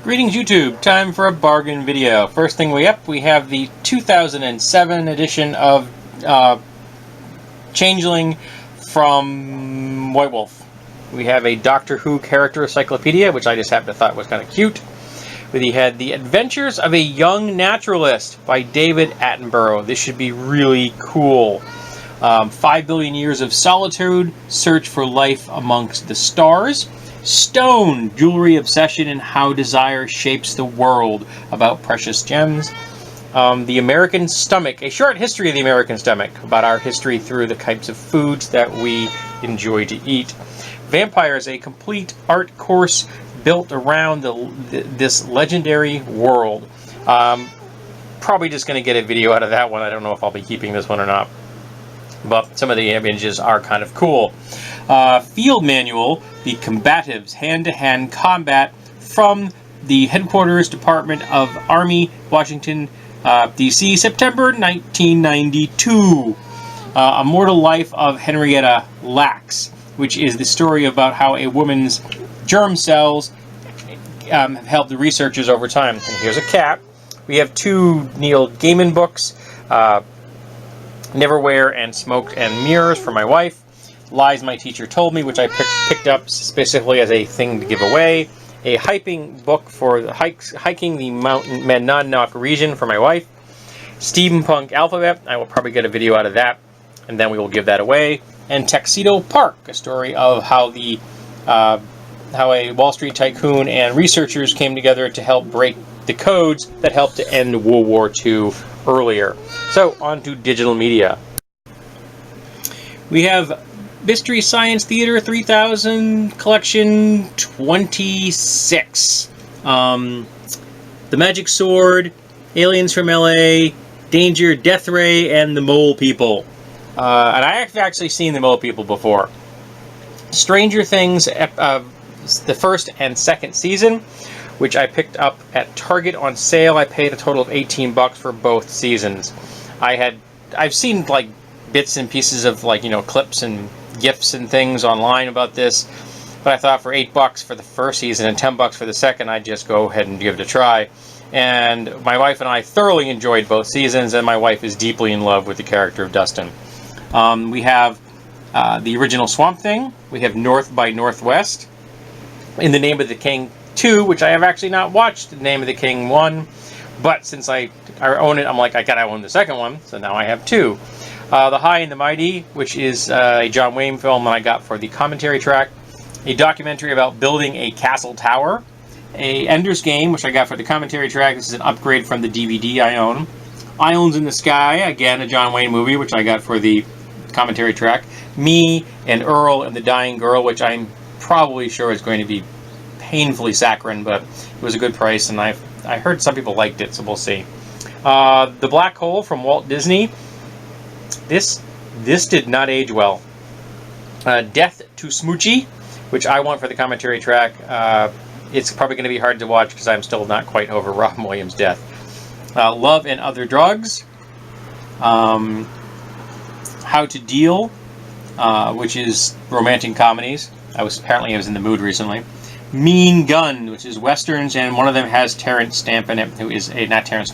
Greetings YouTube, time for a bargain video. First thing we have the 2007 edition of Changeling from White Wolf. We have a Doctor Who character encyclopedia, which I just happened to thought was kind of cute. We had The Adventures of a Young Naturalist by David Attenborough. This should be really cool. 5 billion years of solitude, search for life amongst the stars. Stone, jewelry obsession and how desire shapes the world, about precious gems. The American Stomach, a short history of the American stomach, about our history through the types of foods that we enjoy to eat. Vampires, a complete art course built around this legendary world. Probably just going to get a video out of that one. I don't know if I'll be keeping this one or not, but some of the images are kind of cool. Field Manual, the Combatives, hand-to-hand combat from the Headquarters Department of Army, Washington, D.C., September 1992. Immortal Life of Henrietta Lacks, which is the story about how a woman's germ cells have helped the researchers over time. And here's a cat. We have two Neil Gaiman books, Neverwhere and Smoke and Mirrors for my wife. Lies My Teacher Told Me, which I picked up specifically as a thing to give away. A hiking book for the hiking the mountain Monadnock region for my wife. Steampunk Alphabet, I will probably get a video out of that, and then we will give that away. And Tuxedo Park, a story of how how a Wall Street tycoon and researchers came together to help break the codes that helped to end World War II earlier. So, on to digital media. We have Mystery Science Theater 3000 Collection 26. The Magic Sword, Aliens from LA, Danger, Death Ray, and the Mole People. And I have actually seen the Mole People before. Stranger Things, the first and second season, which I picked up at Target on sale. I paid a total of $18 for both seasons. I've seen like bits and pieces of clips and GIFs and things online about this, but I thought for $8 for the first season and $10 for the second, I'd just go ahead and give it a try. And my wife and I thoroughly enjoyed both seasons, and my wife is deeply in love with the character of Dustin. We have the original Swamp Thing. We have North by Northwest. In the Name of the King 2, which I have actually not watched The Name of the King 1, but since I own it, I'm like, I gotta own the second one, so now I have two. The High and the Mighty, which is a John Wayne film that I got for the commentary track. A documentary about building a castle tower. A Ender's Game, which I got for the commentary track. This is an upgrade from the DVD I own. Islands in the Sky, again a John Wayne movie, which I got for the commentary track. Me and Earl and the Dying Girl, which I'm probably sure is going to be painfully saccharine, but it was a good price, and I heard some people liked it, so we'll see. The Black Hole from Walt Disney. This did not age well. Death to Smoochie, which I want for the commentary track. It's probably going to be hard to watch because I'm still not quite over Robin Williams' death. Love and Other Drugs. How to Deal, which is romantic comedies. I was in the mood recently. Mean Gun, which is westerns, and one of them has Terrence Stamp in it, who is Terrence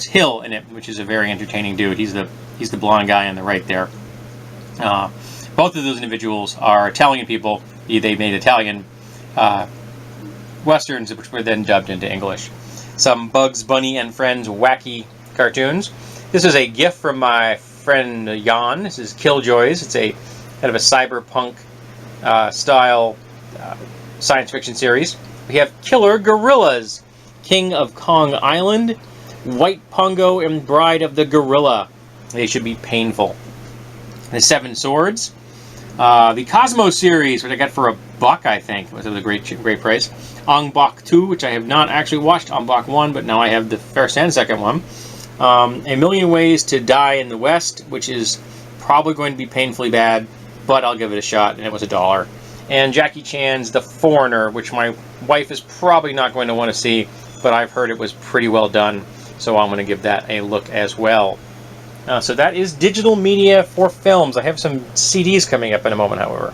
Hill in it, which is a very entertaining dude. He's the blonde guy on the right there. Both of those individuals are Italian people. They made Italian westerns, which were then dubbed into English. Some Bugs Bunny and Friends wacky cartoons. This is a gift from my friend Jan. This is Killjoys. It's a kind of a cyberpunk style science fiction series. We have Killer Gorillas, King of Kong Island, White Pongo and Bride of the Gorilla. They should be painful. The Seven Swords. The Cosmo series, which I got for $1, I think. It was a great price. Ong Bak 2, which I have not actually watched Ong Bak 1, but now I have the first and second one. A Million Ways to Die in the West, which is probably going to be painfully bad, but I'll give it a shot, and it was $1. And Jackie Chan's The Foreigner, which my wife is probably not going to want to see, but I've heard it was pretty well done, so I'm going to give that a look as well. So that is digital media for films. I have some CDs coming up in a moment, however.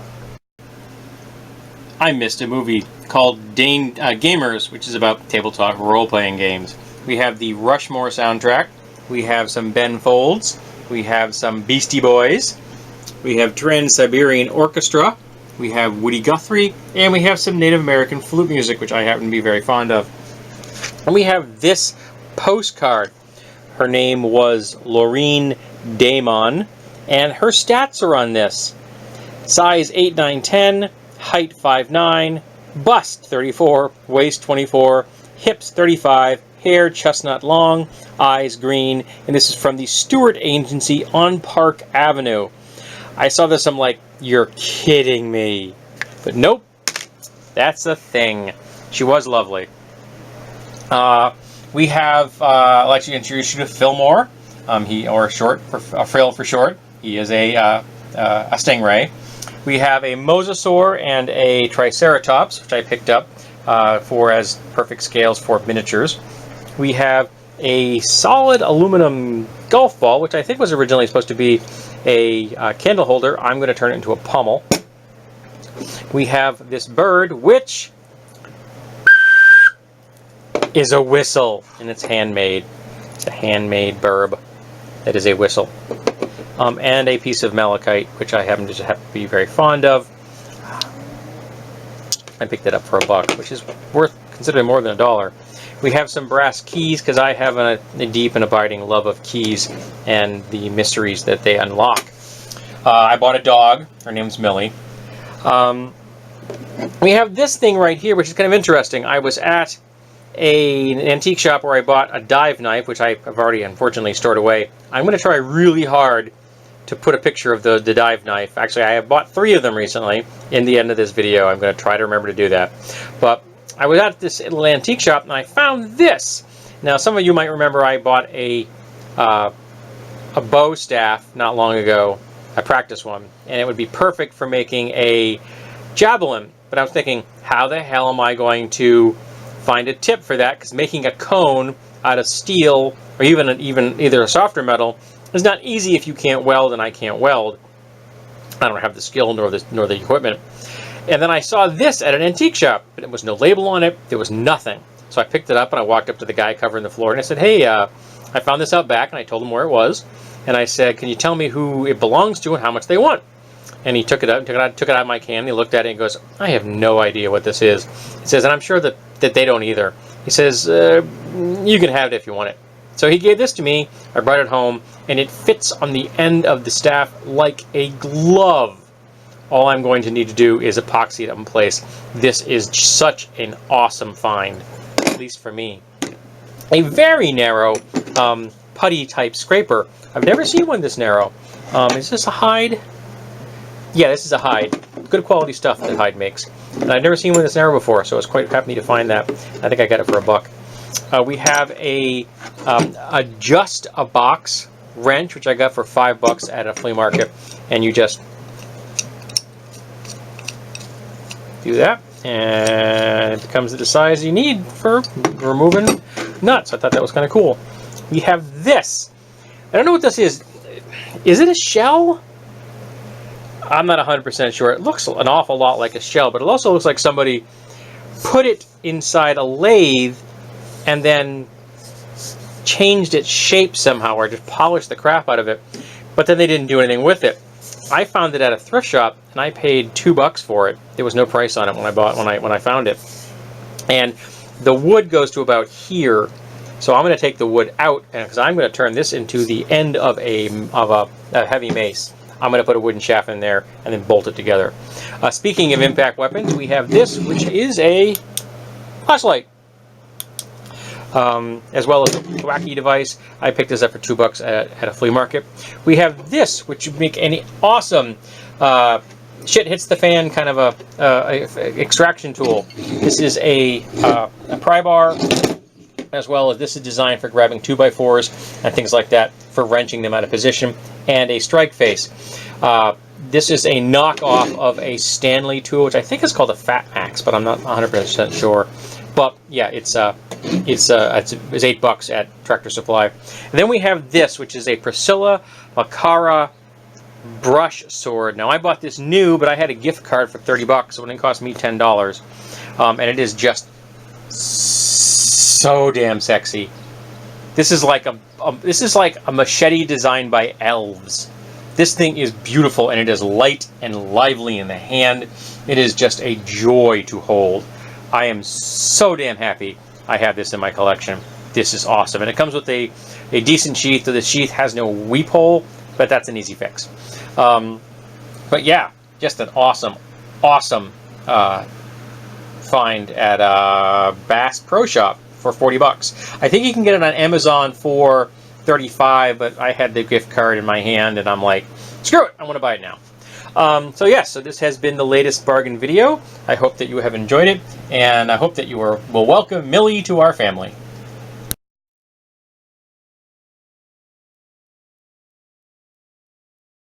I missed a movie called Gamers, which is about tabletop role-playing games. We have the Rushmore soundtrack. We have some Ben Folds. We have some Beastie Boys. We have Trans-Siberian Orchestra. We have Woody Guthrie. And we have some Native American flute music, which I happen to be very fond of. And we have this postcard. Her name was Laureen Damon. And her stats are on this. Size 8, 9, 10. Height 5'9", bust 34, waist 24, hips 35, hair chestnut long, eyes green, and this is from the Stewart Agency on Park Avenue. I saw this, I'm like, you're kidding me. But nope, that's a thing. She was lovely. We have, I'd like to introduce you to Fillmore, Frill for short. He is a stingray. We have a mosasaur and a triceratops, which I picked up as perfect scales for miniatures. We have a solid aluminum golf ball, which I think was originally supposed to be a candle holder. I'm going to turn it into a pommel. We have this bird, which is a whistle, and it's handmade. It's a handmade burb that is a whistle. And a piece of malachite, which I happen to be very fond of. I picked it up for $1, which is worth considerably more than $1. We have some brass keys, because I have a deep and abiding love of keys and the mysteries that they unlock. I bought a dog. Her name's Millie. We have this thing right here, which is kind of interesting. I was at an antique shop where I bought a dive knife, which I have already unfortunately stored away. I'm going to try really hard to put a picture of the dive knife. Actually, I have bought 3 of them recently. In the end of this video, I'm going to try to remember to do that. But I was at this little antique shop and I found this. Now, some of you might remember I bought a bow staff not long ago, a practice one, and it would be perfect for making a javelin. But I was thinking, how the hell am I going to find a tip for that? Because making a cone out of steel or even either a softer metal is not easy if you can't weld, and I can't weld. I don't have the skill nor the equipment. And then I saw this at an antique shop, but there was no label on it. There was nothing. So I picked it up and I walked up to the guy covering the floor and I said, hey, I found this out back, and I told him where it was. And I said, can you tell me who it belongs to and how much they want? And he took it out of my can. He looked at it and goes, I have no idea what this is. He says, and I'm sure that they don't either. He says, you can have it if you want it. So he gave this to me. I brought it home, and it fits on the end of the staff like a glove. All I'm going to need to do is epoxy it up in place. This is such an awesome find, at least for me. A very narrow putty type scraper. I've never seen one this narrow. Is this a hide? Yeah, this is a hide. Good quality stuff that hide makes. And I've never seen one this narrow before, so I was quite happy to find that. I think I got it for $1. We have a Just a Box wrench, which I got for $5 at a flea market, and you just do that, and it becomes the size you need for removing nuts. I thought that was kind of cool. We have this. I don't know what this is. Is it a shell? I'm not 100% sure. It looks an awful lot like a shell, but it also looks like somebody put it inside a lathe and then changed its shape somehow, or just polished the crap out of it, but then they didn't do anything with it. I found it at a thrift shop, and I paid $2 for it. There was no price on it when I found it. And the wood goes to about here, so I'm going to take the wood out, because I'm going to turn this into the end of a heavy mace. I'm going to put a wooden shaft in there and then bolt it together. Speaking of impact weapons, we have this, which is a flashlight. As well as a wacky device. I picked this up for $2 at a flea market. We have this, which would make an awesome shit hits the fan kind of a extraction tool. This is a pry bar, as well as this is designed for grabbing 2x4s and things like that for wrenching them out of position, and a strike face. This is a knockoff of a Stanley tool, which I think is called a Fat Max, but I'm not 100% sure. But yeah, it's $8 at Tractor Supply. And then we have this, which is a Priscilla Macara brush sword. Now I bought this new, but I had a gift card for $30, so it didn't cost me $10. And it is just so damn sexy. This is like a machete designed by elves. This thing is beautiful, and it is light and lively in the hand. It is just a joy to hold. I am so damn happy I have this in my collection. This is awesome. And it comes with a decent sheath. The sheath has no weep hole, but that's an easy fix. But yeah, just an awesome find at Bass Pro Shop for $40. I think you can get it on Amazon for $35, but I had the gift card in my hand, and I'm like, screw it, I want to buy it now. So yes, so this has been the latest bargain video. I hope that you have enjoyed it, and I hope that you will welcome Millie to our family.